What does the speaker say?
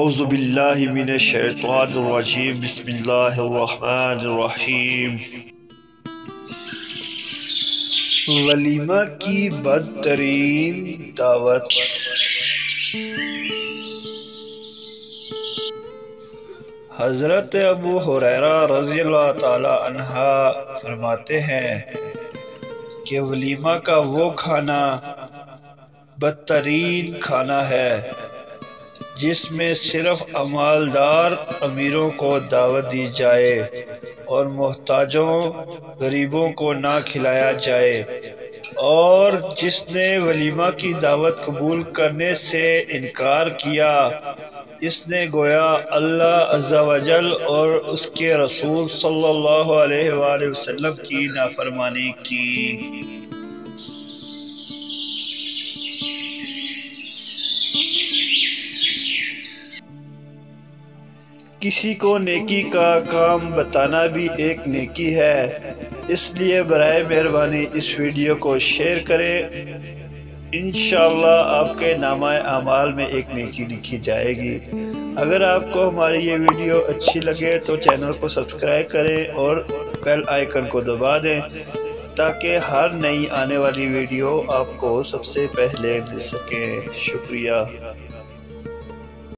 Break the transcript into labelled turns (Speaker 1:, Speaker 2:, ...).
Speaker 1: اعوذ باللہ من الشیطان الرجیم بسم اللہ الرحمن الرحیم۔ ولیمہ کی بدترین دعوت۔ حضرت ابو ہریرہ رضی اللہ تعالی عنہ فرماتے ہیں کہ ولیمہ کا وہ کھانا بدترین کھانا ہے جس میں صرف عمالدار امیروں کو دعوت دی جائے اور محتاجوں غریبوں کو نہ کھلایا جائے، اور جس نے ولیمہ کی دعوت قبول کرنے سے انکار کیا اس نے گویا اللہ عز و جل اور اس کے رسول صلی اللہ علیہ وآلہ وسلم کی نافرمانی کی۔ کسی کو نیکی کا کام بتانا بھی ایک نیکی ہے، اس لیے برائے مہربانی اس ویڈیو کو شیئر کریں۔ انشاءاللہ آپ کے نامہ اعمال میں ایک نیکی لکھی جائے گی۔ اگر آپ کو ہماری یہ ویڈیو اچھی لگے تو چینل کو سبسکرائب کریں اور بیل آئیکن کو دبا دیں تاکہ ہر نئی آنے والی ویڈیو آپ کو سب سے پہلے مل سکے۔ شکریہ۔